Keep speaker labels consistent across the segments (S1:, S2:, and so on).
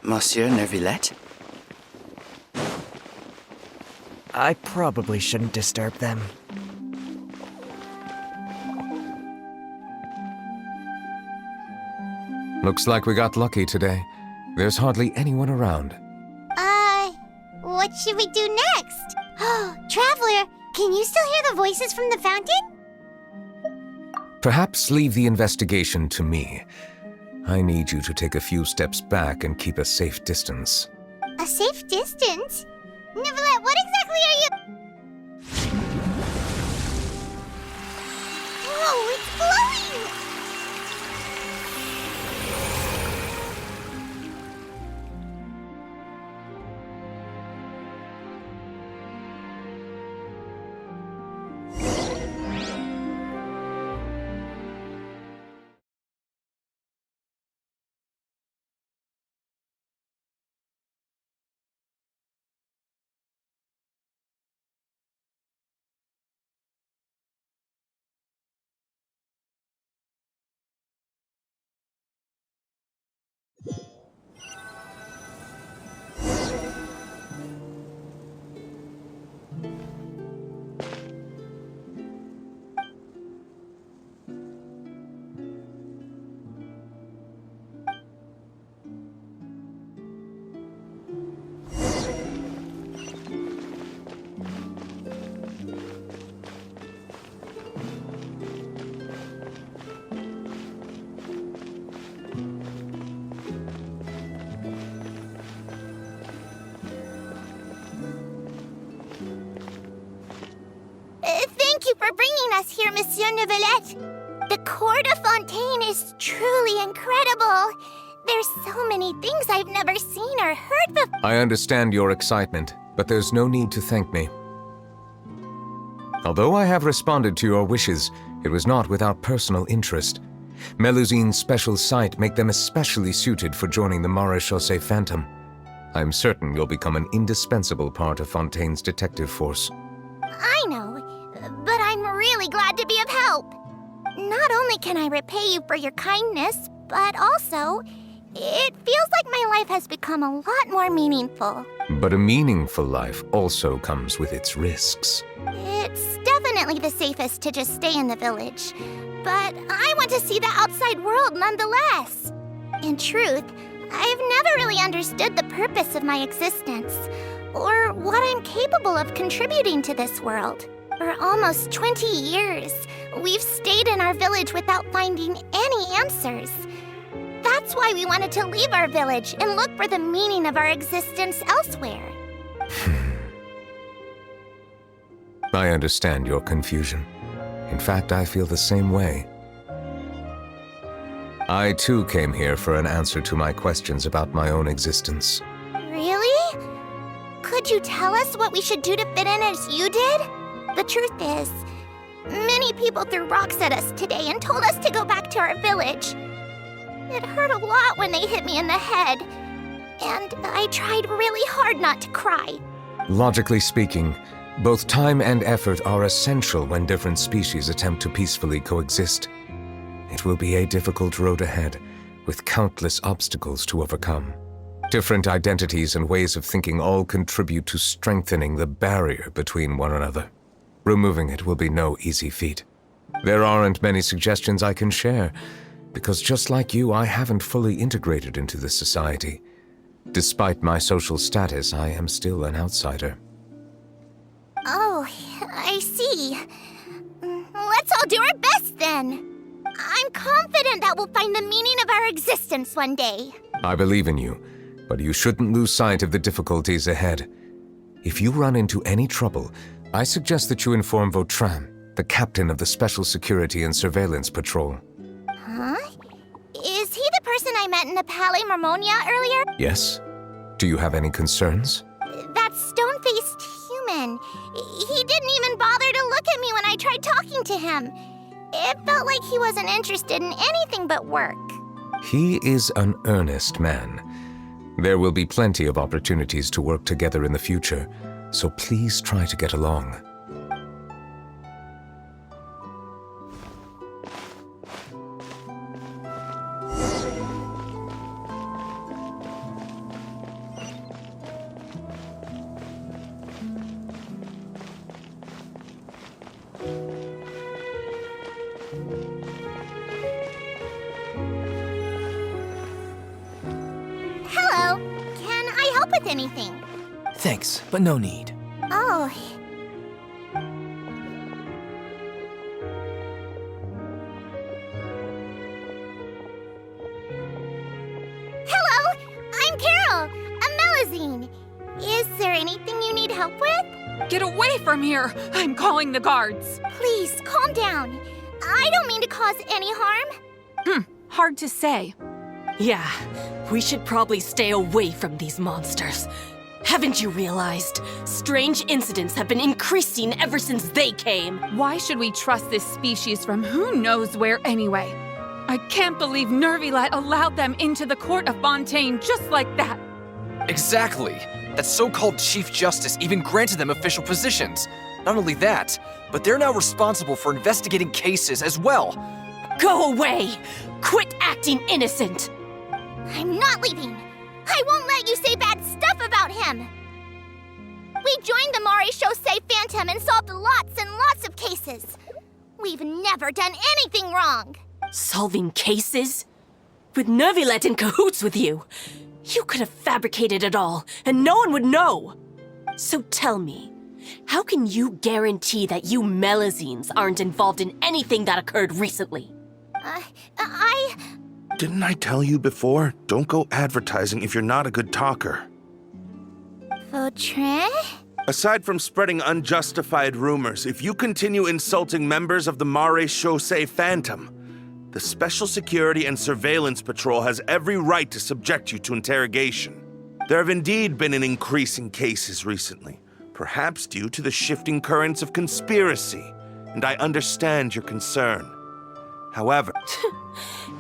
S1: Monsieur Neuvillette?
S2: I probably shouldn't disturb them.
S3: Looks like we got lucky today. There's hardly anyone around.
S4: What should we do next? Oh, Traveler, can you still hear the voices from the fountain?
S3: Perhaps leave the investigation to me. I need you to take a few steps back and keep a safe distance.
S4: A safe distance? Neuvillette, what exactly are you... Whoa, it's glowing! Thank you for bringing us here, Monsieur Neuvillette. The court of Fontaine is truly incredible. There's so many things I've never seen or heard before.
S3: I understand your excitement, but there's no need to thank me. Although I have responded to your wishes, it was not without personal interest. Melusine's special sight make them especially suited for joining the Maréchaussée Phantom. I'm certain you'll become an indispensable part of Fontaine's detective force.
S4: I know, but I'm really glad to be of help. Not only can I repay you for your kindness, but also, it feels like my life has become a lot more meaningful.
S3: But a meaningful life also comes with its risks.
S4: It's definitely the safest to just stay in the village, but I want to see the outside world nonetheless. In truth, I've never really understood the purpose of my existence, or what I'm capable of contributing to this world. For almost 20 years, we've stayed in our village without finding any answers. That's why we wanted to leave our village and look for the meaning of our existence elsewhere.
S3: I understand your confusion. In fact, I feel the same way. I too came here for an answer to my questions about my own existence.
S4: Really? Could you tell us what we should do to fit in as you did? The truth is, many people threw rocks at us today and told us to go back to our village. It hurt a lot when they hit me in the head, and I tried really hard not to cry.
S3: Logically speaking, both time and effort are essential when different species attempt to peacefully coexist. It will be a difficult road ahead, with countless obstacles to overcome. Different identities and ways of thinking all contribute to strengthening the barrier between one another. Removing it will be no easy feat. There aren't many suggestions I can share, because just like you, I haven't fully integrated into this society. Despite my social status, I am still an outsider.
S4: Oh, I see. Let's all do our best then. I'm confident that we'll find the meaning of our existence one day.
S3: I believe in you, but you shouldn't lose sight of the difficulties ahead. If you run into any trouble, I suggest that you inform Vautrin, the captain of the Special Security and Surveillance Patrol.
S4: Huh? Is he the person I met in the Palais Marmonia earlier?
S3: Yes? Do you have any concerns?
S4: That stone-faced human. He didn't even bother to look at me when I tried talking to him. It felt like he wasn't interested in anything but work.
S3: He is an earnest man. There will be plenty of opportunities to work together in the future, so please try to get along.
S4: Hello. Can I help with anything?
S2: Thanks, but no need.
S4: Oh. Hello, I'm Carol, a Melazine. Is there anything you need help with?
S1: Get away from here! I'm calling the guards!
S4: Please, calm down. I don't mean to cause any harm.
S1: Hard to say.
S5: Yeah, we should probably stay away from these monsters. Haven't you realized? Strange incidents have been increasing ever since they came.
S1: Why should we trust this species from who knows where anyway? I can't believe Nervilet allowed them into the court of Fontaine just like that.
S6: Exactly. That so-called Chief Justice even granted them official positions. Not only that, but they're now responsible for investigating cases as well.
S5: Go away! Quit acting innocent!
S4: I'm not leaving. I won't let you say bad stuff about him. We joined the Maréchaussée Phantom and solved lots and lots of cases. We've never done anything wrong.
S5: Solving cases? With Nervilet in cahoots with you? You could have fabricated it all, and no one would know. So tell me, how can you guarantee that you Melazines aren't involved in anything that occurred recently?
S7: Didn't I tell you before? Don't go advertising if you're not a good talker.
S4: Fontaine?
S7: Aside from spreading unjustified rumors, if you continue insulting members of the Maréchaussée Phantom, the Special Security and Surveillance Patrol has every right to subject you to interrogation. There have indeed been an increase in cases recently, perhaps due to the shifting currents of conspiracy, and I understand your concern. However,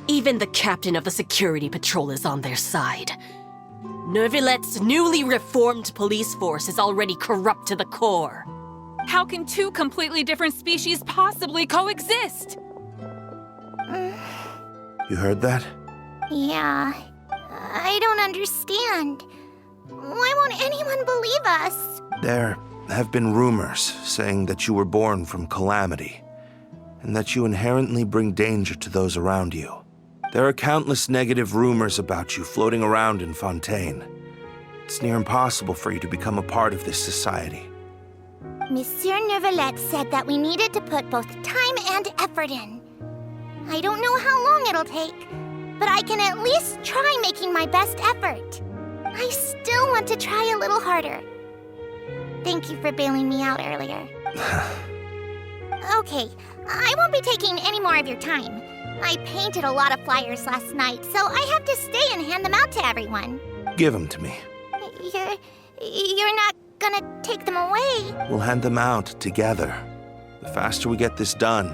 S5: Even the captain of the security patrol is on their side. Nervilet's newly reformed police force is already corrupt to the core.
S1: How can two completely different species possibly coexist?
S7: you heard that?
S4: Yeah. I don't understand. Why won't anyone believe us?
S7: There have been rumors saying that you were born from calamity, and that you inherently bring danger to those around you. There are countless negative rumors about you floating around in Fontaine. It's near impossible for you to become a part of this society.
S4: Monsieur Nervilet said that we needed to put both time and effort in. I don't know how long it'll take, but I can at least try making my best effort. I still want to try a little harder. Thank you for bailing me out earlier. Okay, I won't be taking any more of your time. I painted a lot of flyers last night, so I have to stay and hand them out to everyone.
S7: Give them to me.
S4: You're not gonna take them away?
S7: We'll hand them out together. The faster we get this done,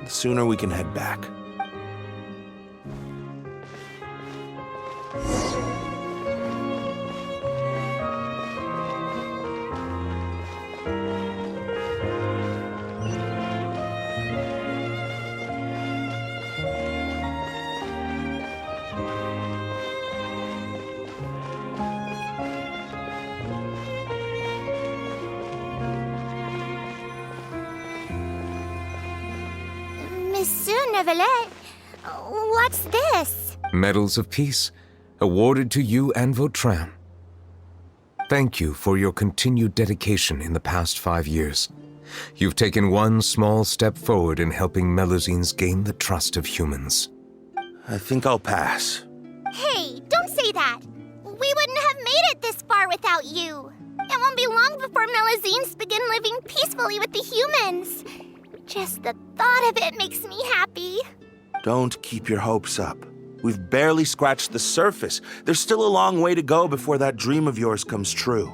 S7: the sooner we can head back.
S4: Monsieur Nervilet, what's this?
S3: Medals of Peace, awarded to you and Vautrin. Thank you for your continued dedication in the past 5 years. You've taken one small step forward in helping Melazines gain the trust of humans.
S7: I think I'll pass.
S4: Hey, don't say that. We wouldn't have made it this far without you. It won't be long before Melazines begin living peacefully with the humans. Just the thought of it makes me happy.
S7: Don't keep your hopes up. We've barely scratched the surface. There's still a long way to go before that dream of yours comes true.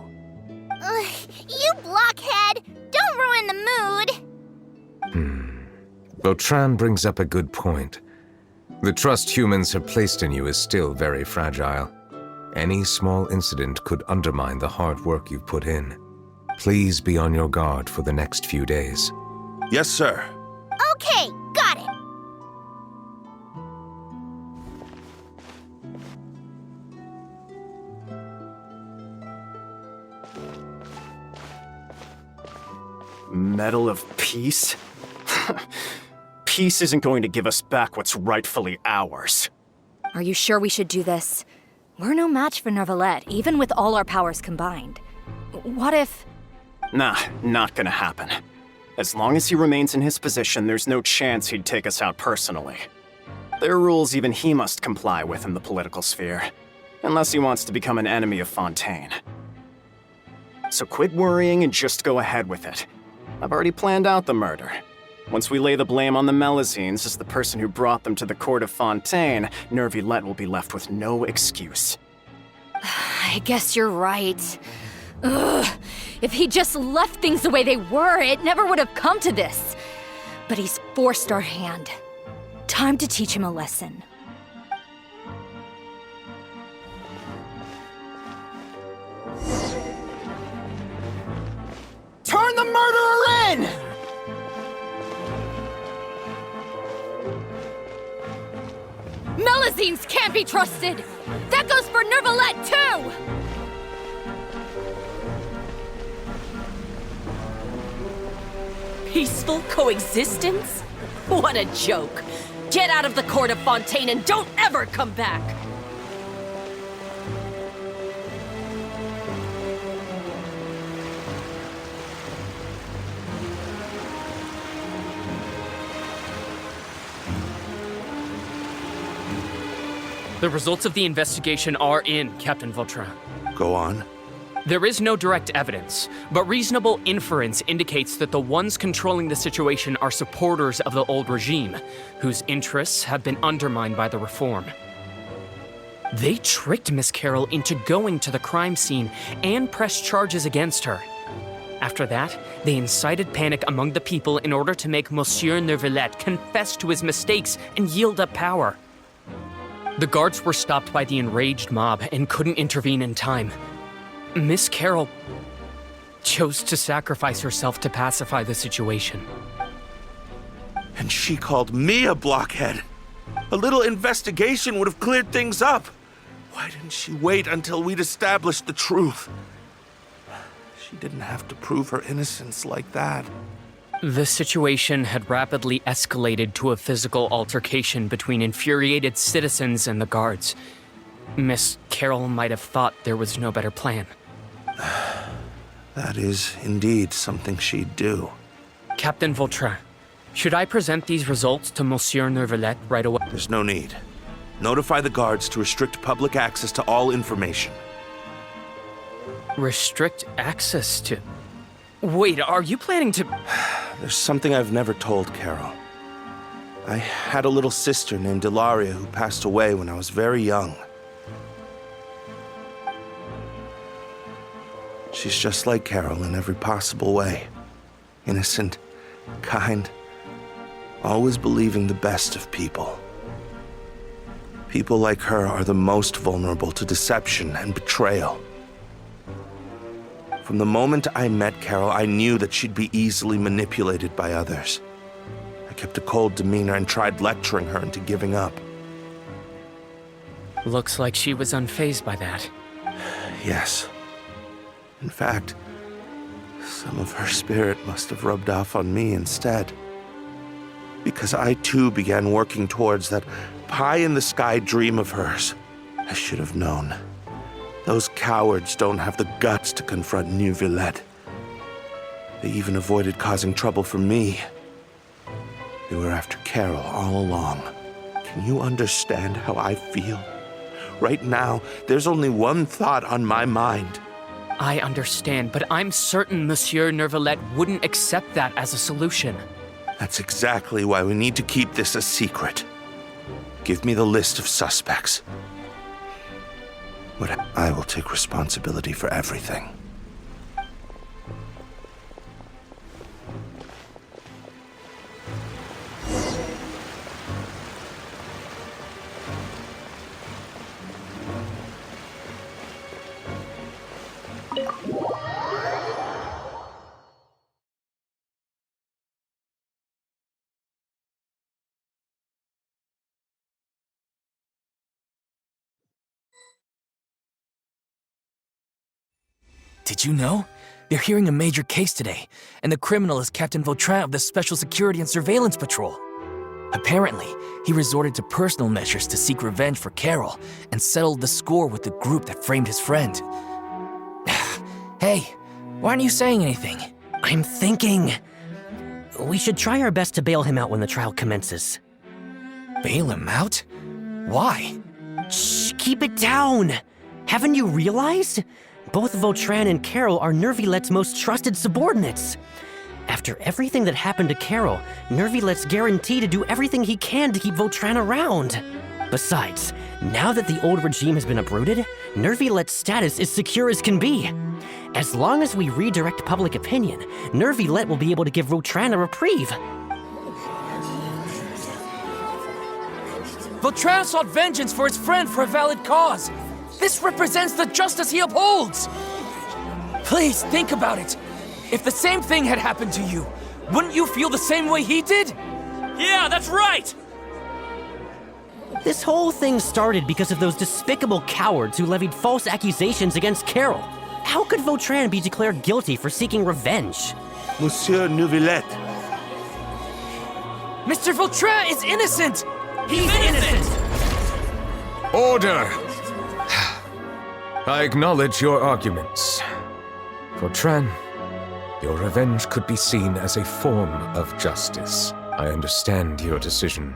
S4: You blockhead! Don't ruin the mood!
S3: Vautrin brings up a good point. The trust humans have placed in you is still very fragile. Any small incident could undermine the hard work you've put in. Please be on your guard for the next few days.
S7: Yes, sir.
S4: Okay, got it.
S8: Medal of Peace? Peace isn't going to give us back what's rightfully ours.
S9: Are you sure we should do this? We're no match for Neuvillette, even with all our powers combined. What if...
S8: Nah, not gonna happen. As long as he remains in his position, there's no chance he'd take us out personally. There are rules even he must comply with in the political sphere, unless he wants to become an enemy of Fontaine. So quit worrying and just go ahead with it. I've already planned out the murder. Once we lay the blame on the Melazines as the person who brought them to the court of Fontaine, Neuvillette will be left with no excuse.
S9: I guess you're right. Ugh. If he just left things the way they were, it never would have come to this. But he's forced our hand. Time to teach him a lesson.
S8: Turn the murderer in!
S9: Melazines can't be trusted! That goes for Neuvillette, too!
S5: Peaceful coexistence? What a joke. Get out of the court of Fontaine and don't ever come back!
S10: The results of the investigation are in, Captain Vautrin.
S7: Go on.
S10: There is no direct evidence, but reasonable inference indicates that the ones controlling the situation are supporters of the old regime, whose interests have been undermined by the reform. They tricked Miss Carroll into going to the crime scene and pressed charges against her. After that, they incited panic among the people in order to make Monsieur Neuvillette confess to his mistakes and yield up power. The guards were stopped by the enraged mob and couldn't intervene in time. Miss Carroll chose to sacrifice herself to pacify the situation.
S7: And she called me a blockhead. A little investigation would have cleared things up. Why didn't she wait until we'd established the truth? She didn't have to prove her innocence like that.
S10: The situation had rapidly escalated to a physical altercation between infuriated citizens and the guards. Miss Carroll might have thought there was no better plan.
S7: That is indeed something she'd do.
S10: Captain Vautrin, should I present these results to Monsieur Neuvillette right away?
S7: There's no need. Notify the guards to restrict public access to all information.
S10: Restrict access to... Wait, are you planning to...
S7: There's something I've never told Carol. I had a little sister named Ilaria who passed away when I was very young. She's just like Carol in every possible way. Innocent, kind, always believing the best of people. People like her are the most vulnerable to deception and betrayal. From the moment I met Carol, I knew that she'd be easily manipulated by others. I kept a cold demeanor and tried lecturing her into giving up.
S10: Looks like she was unfazed by that.
S7: Yes. In fact, some of her spirit must have rubbed off on me instead. Because I too began working towards that pie-in-the-sky dream of hers. I should have known. Those cowards don't have the guts to confront Neuvillette. They even avoided causing trouble for me. They were after Carol all along. Can you understand how I feel? Right now, there's only one thought on my mind.
S10: I understand, but I'm certain Monsieur Neuvillette wouldn't accept that as a solution.
S7: That's exactly why we need to keep this a secret. Give me the list of suspects. But I will take responsibility for everything.
S11: Did you know? They're hearing a major case today, and the criminal is Captain Vautrin of the Special Security and Surveillance Patrol. Apparently, he resorted to personal measures to seek revenge for Carol and settled the score with the group that framed his friend. Hey, why aren't you saying anything?
S2: I'm thinking... we should try our best to bail him out when the trial commences.
S11: Bail him out? Why?
S2: Shh, keep it down! Haven't you realized? Both Vautrin and Carol are Nervilette's most trusted subordinates. After everything that happened to Carol, Nervilette's guaranteed to do everything he can to keep Vautrin around. Besides, now that the old regime has been uprooted, Nervilette's status is secure as can be. As long as we redirect public opinion, Nervilette will be able to give Vautrin a reprieve.
S11: Vautrin sought vengeance for his friend for a valid cause. This represents the justice he upholds. Please think about it. If the same thing had happened to you, wouldn't you feel the same way he did? Yeah, that's right!
S2: This whole thing started because of those despicable cowards who levied false accusations against Carol. How could Vautrin be declared guilty for seeking revenge?
S7: Monsieur Neuvillette.
S11: Mr. Vautrin is innocent!
S2: He's innocent!
S3: Order! I acknowledge your arguments. Vautrin, your revenge could be seen as a form of justice. I understand your decision,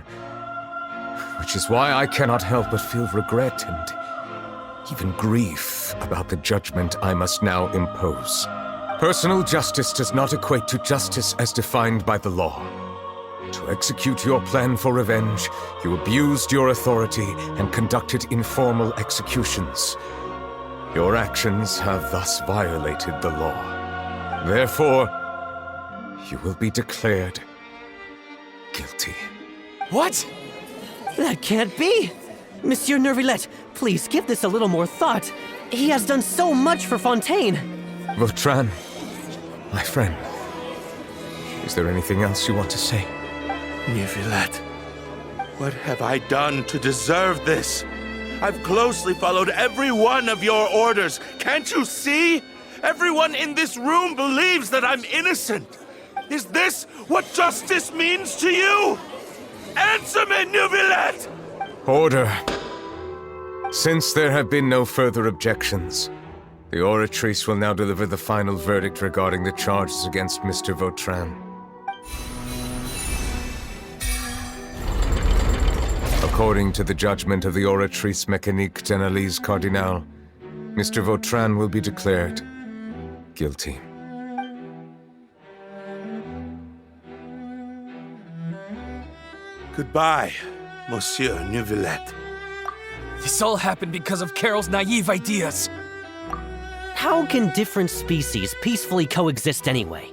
S3: which is why I cannot help but feel regret and even grief about the judgment I must now impose. Personal justice does not equate to justice as defined by the law. To execute your plan for revenge, you abused your authority and conducted informal executions. Your actions have thus violated the law. Therefore, you will be declared guilty.
S11: What?
S2: That can't be! Monsieur Nervillette, please give this a little more thought. He has done so much for Fontaine.
S3: Vautrin, my friend, is there anything else you want to say?
S7: Neuvillette, what have I done to deserve this? I've closely followed every one of your orders. Can't you see? Everyone in this room believes that I'm innocent. Is this what justice means to you? Answer me, Neuvillette!
S3: Order. Since there have been no further objections, the Oratrice will now deliver the final verdict regarding the charges against Mr. Vautrin. According to the judgment of the Oratrice Mécanique d'Analyse Cardinale, Mr. Vautrin will be declared guilty.
S7: Goodbye, Monsieur Neuvillette.
S11: This all happened because of Carol's naive ideas.
S2: How can different species peacefully coexist anyway?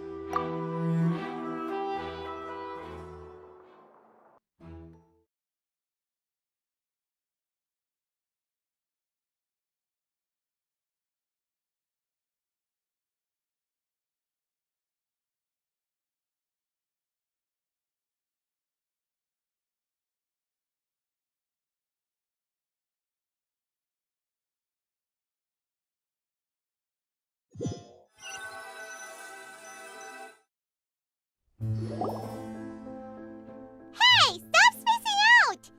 S4: Hey, stop spacing out!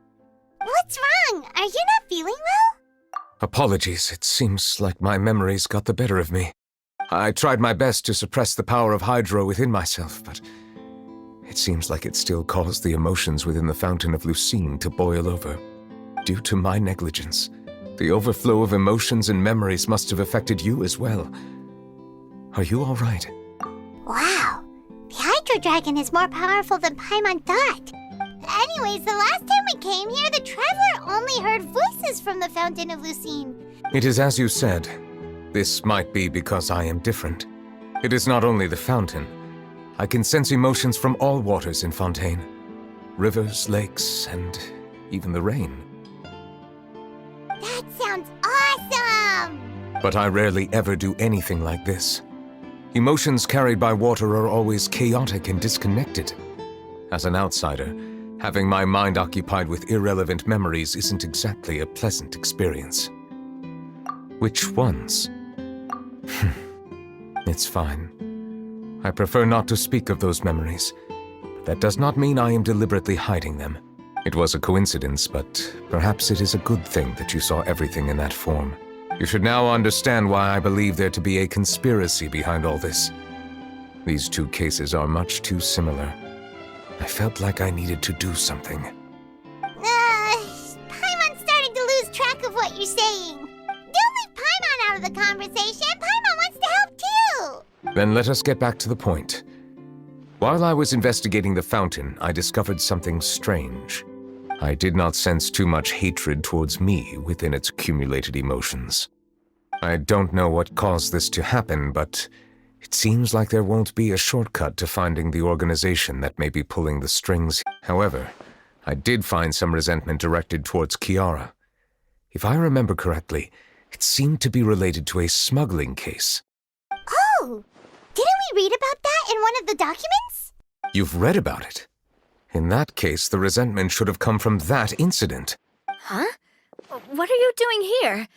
S4: What's wrong? Are you not feeling well?
S3: Apologies, it seems like my memories got the better of me. I tried my best to suppress the power of Hydro within myself, but it seems like it still caused the emotions within the Fountain of Lucine to boil over. Due to my negligence, the overflow of emotions and memories must have affected you as well. Are you all right?
S4: Wow, the Hydro Dragon is more powerful than Paimon thought. Anyways, the last time we came here, the Traveler only heard voices from the Fountain of Lucine.
S3: It is as you said. This might be because I am different. It is not only the fountain. I can sense emotions from all waters in Fontaine. Rivers, lakes, and even the rain.
S4: That sounds awesome!
S3: But I rarely ever do anything like this. Emotions carried by water are always chaotic and disconnected. As an outsider, having my mind occupied with irrelevant memories isn't exactly a pleasant experience. Which ones? It's fine. I prefer not to speak of those memories, but that does not mean I am deliberately hiding them. It was a coincidence, but perhaps it is a good thing that you saw everything in that form. You should now understand why I believe there to be a conspiracy behind all this. These two cases are much too similar. I felt like I needed to do something.
S4: Paimon's starting to lose track of what you're saying. Don't leave Paimon out of the conversation. Paimon wants to help too.
S3: Then let us get back to the point. While I was investigating the fountain, I discovered something strange. I did not sense too much hatred towards me within its accumulated emotions. I don't know what caused this to happen, but it seems like there won't be a shortcut to finding the organization that may be pulling the strings. However, I did find some resentment directed towards Kiara. If I remember correctly, it seemed to be related to a smuggling case.
S4: Oh! Didn't we read about that in one of the documents?
S3: You've read about it? In that case, the resentment should have come from that incident.
S9: Huh? What are you doing here?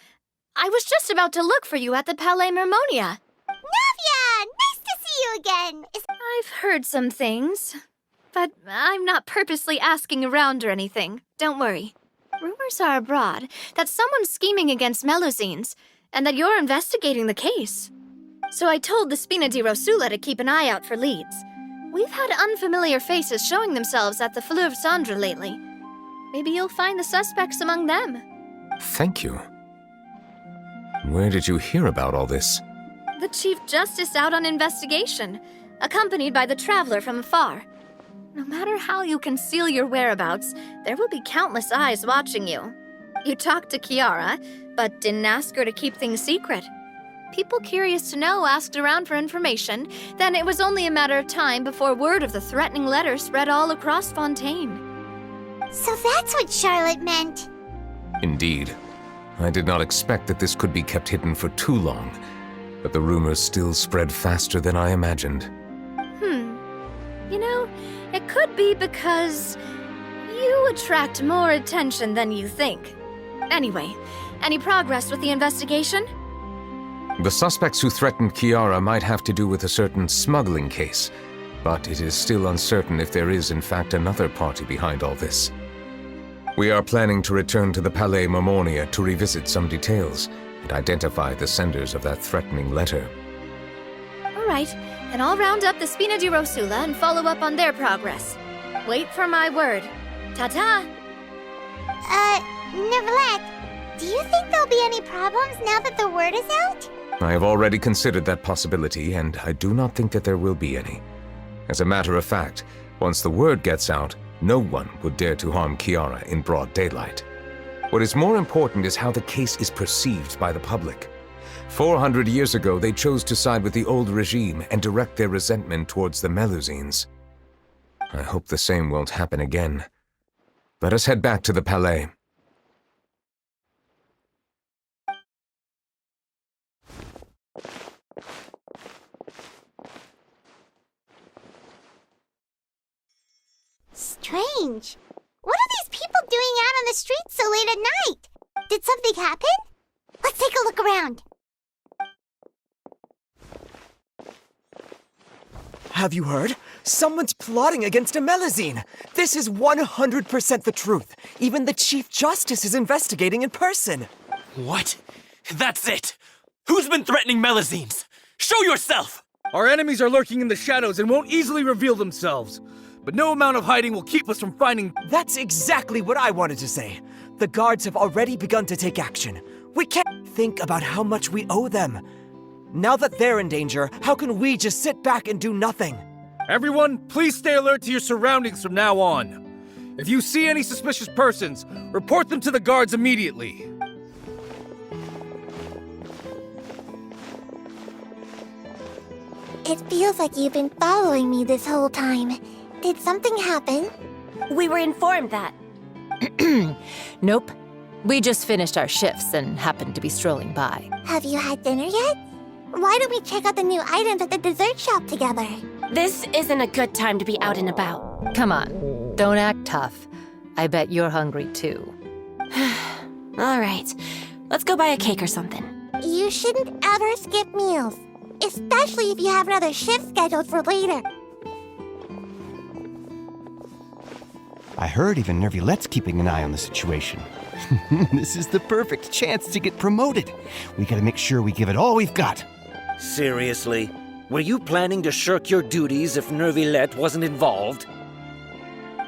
S9: I was just about to look for you at the Palais Mermonia.
S4: Navia! Nice to see you again!
S9: I've heard some things, but I'm not purposely asking around or anything. Don't worry. Rumors are abroad that someone's scheming against Melusines, and that you're investigating the case. So I told the Spina di Rosula to keep an eye out for leads. We've had unfamiliar faces showing themselves at the Fleuve Cendre lately. Maybe you'll find the suspects among them.
S3: Thank you. Where did you hear about all this?
S9: The Chief Justice out on investigation, accompanied by the Traveler from afar. No matter how you conceal your whereabouts, there will be countless eyes watching you. You talked to Kiara, but didn't ask her to keep things secret. People curious to know asked around for information, then it was only a matter of time before word of the threatening letter spread all across Fontaine.
S4: So that's what Charlotte meant.
S3: Indeed. I did not expect that this could be kept hidden for too long, but the rumors still spread faster than I imagined.
S9: You know, it could be because you attract more attention than you think. Anyway, any progress with the investigation?
S3: The suspects who threatened Kiara might have to do with a certain smuggling case, but it is still uncertain if there is in fact another party behind all this. We are planning to return to the Palais Mermonia to revisit some details and identify the senders of that threatening letter.
S9: All right, then I'll round up the Spina di Rosula and follow up on their progress. Wait for my word. Ta-ta!
S4: Neverlette, do you think there'll be any problems now that the word is out?
S3: I have already considered that possibility, and I do not think that there will be any. As a matter of fact, once the word gets out, no one would dare to harm Kiara in broad daylight. What is more important is how the case is perceived by the public. 400 years ago, they chose to side with the old regime and direct their resentment towards the Melusines. I hope the same won't happen again. Let us head back to the Palais.
S4: Strange. What are these people doing out on the streets so late at night? Did something happen? Let's take a look around.
S12: Have you heard? Someone's plotting against a Melusine. This is 100% the truth. Even the Chief Justice is investigating in person.
S11: What? That's it! Who's been threatening Melusines? Show yourself!
S13: Our enemies are lurking in the shadows and won't easily reveal themselves. But no amount of hiding will keep us from finding...
S12: That's exactly what I wanted to say. The guards have already begun to take action. We can't think about how much we owe them. Now that they're in danger, how can we just sit back and do nothing?
S13: Everyone, please stay alert to your surroundings from now on. If you see any suspicious persons, report them to the guards immediately.
S4: It feels like you've been following me this whole time. Did something happen?
S5: We were informed that.
S14: Nope. We just finished our shifts and happened to be strolling by.
S4: Have you had dinner yet? Why don't we check out the new items at the dessert shop together?
S5: This isn't a good time to be out and about.
S14: Come on, don't act tough. I bet you're hungry too.
S5: All right, let's go buy a cake or something.
S4: You shouldn't ever skip meals. especially if you have another shift scheduled for later.
S15: I heard even Nervilette's keeping an eye on the situation. This is the perfect chance to get promoted. We gotta make sure we give it all we've got.
S16: Seriously? Were you planning to shirk your duties if Nervilette wasn't involved?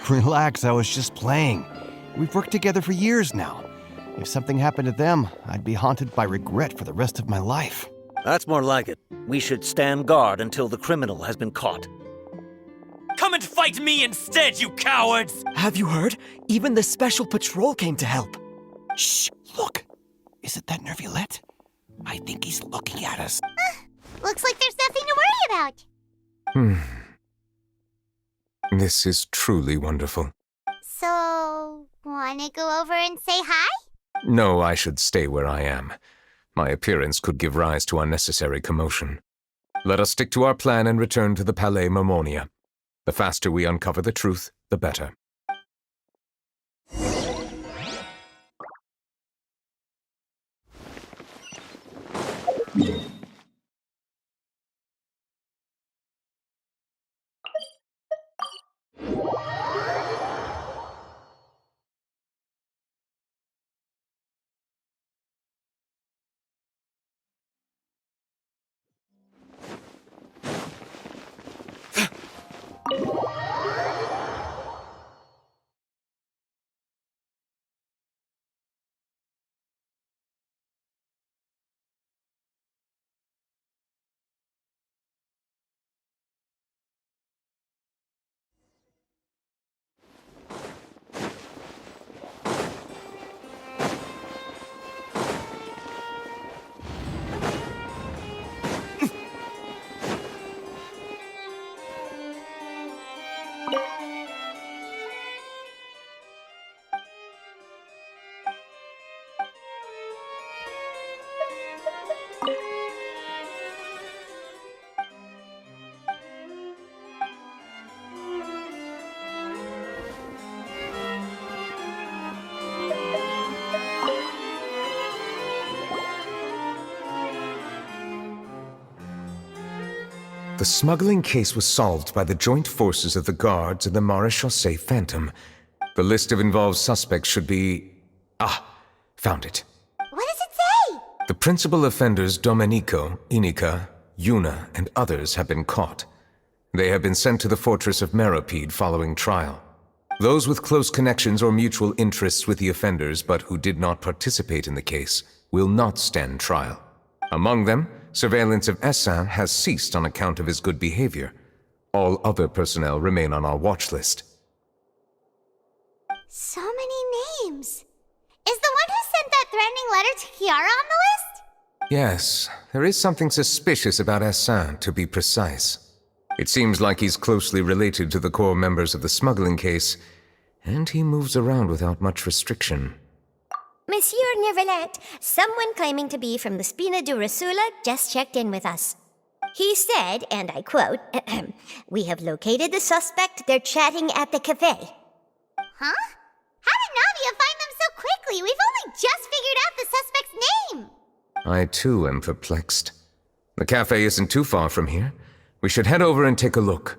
S15: Relax, I was just playing. We've worked together for years now. If something happened to them, I'd be haunted by regret for the rest of my life.
S16: That's more like it. We should stand guard until the criminal has been caught.
S17: Come and fight me instead, you cowards!
S12: Have you heard? Even the special patrol came to help.
S15: Shh, look. Isn't that Nervilette? I think he's looking at us.
S4: Looks like there's nothing to worry about.
S3: This is truly wonderful.
S4: So, wanna go over and say hi?
S3: No, I should stay where I am. My appearance could give rise to unnecessary commotion. Let us stick to our plan and return to the Palais Mermonia. The faster we uncover the truth, the better. The smuggling case was solved by the joint forces of the guards and the Maréchaussée Phantom. The list of involved suspects should be... found it.
S4: What does it say?
S3: The principal offenders Domenico, Inica, Yuna, and others have been caught. They have been sent to the fortress of Meropide following trial. Those with close connections or mutual interests with the offenders but who did not participate in the case will not stand trial. Among them, surveillance of Essin has ceased on account of his good behavior. All other personnel remain on our watch list.
S4: So many names. Is the one who sent that threatening letter to Kiara on the list?
S3: Yes, there is something suspicious about Essin, to be precise. It seems like he's closely related to the core members of the smuggling case, and he moves around without much restriction.
S18: Monsieur Nervilette, someone claiming to be from the Spina Durasula just checked in with us. He said, and I quote, "We have located the suspect. They're chatting at the cafe."
S4: Huh? How did Navia find them so quickly? We've only just figured out the suspect's name.
S3: I too am perplexed. The cafe isn't too far from here. We should head over and take a look.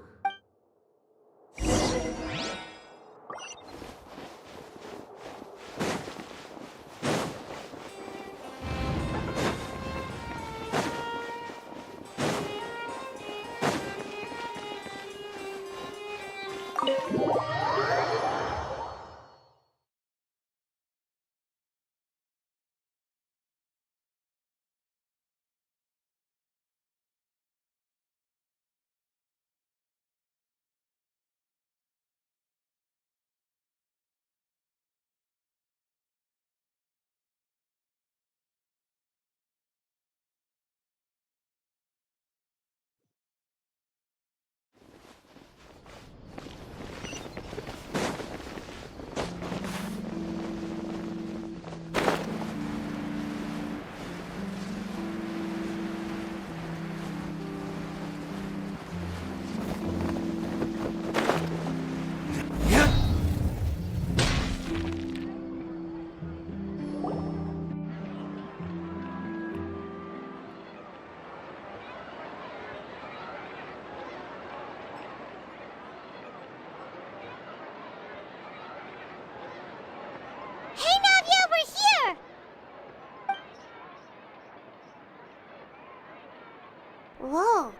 S4: Whoa.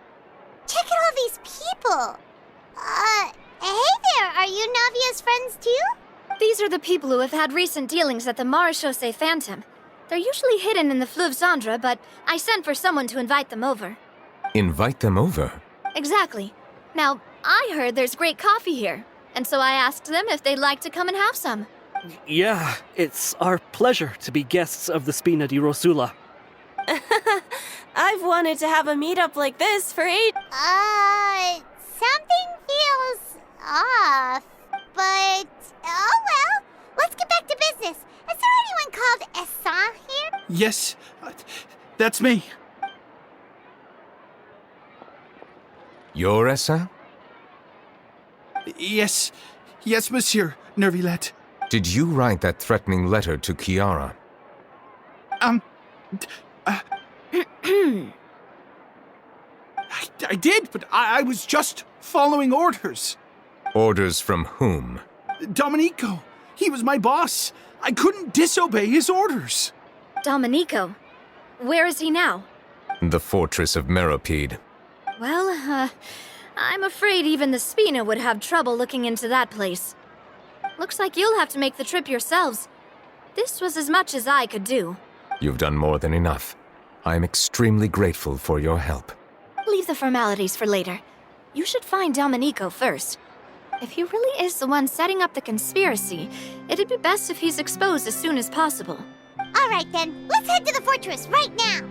S4: Check out all these people. Hey there, are you Navia's friends too?
S19: These are the people who have had recent dealings at the Marechaussee Phantom. They're usually hidden in the Fleuve Cendre, but I sent for someone to invite them over.
S3: Invite them over?
S19: Exactly. Now, I heard there's great coffee here, and so I asked them if they'd like to come and have some.
S20: Yeah, it's our pleasure to be guests of the Spina di Rosula.
S5: I've wanted to have a meetup like this for ages.
S4: Something feels off, but oh well. Let's get back to business. Is there anyone called Essa here?
S21: Yes, that's me.
S3: You're Essa?
S21: Yes, monsieur, Nervilette.
S3: Did you write that threatening letter to Kiara?
S21: I did, but I was just following orders.
S3: Orders from whom?
S21: Domenico. He was my boss. I couldn't disobey his orders.
S19: Domenico? Where is he now?
S3: The fortress of Meropide.
S19: Well, I'm afraid even the Spina would have trouble looking into that place. Looks like you'll have to make the trip yourselves. This was as much as I could do.
S3: You've done more than enough. I am extremely grateful for your help.
S19: Leave the formalities for later. You should find Domenico first. If he really is the one setting up the conspiracy, it'd be best if he's exposed as soon as possible.
S4: All right then, let's head to the fortress right now.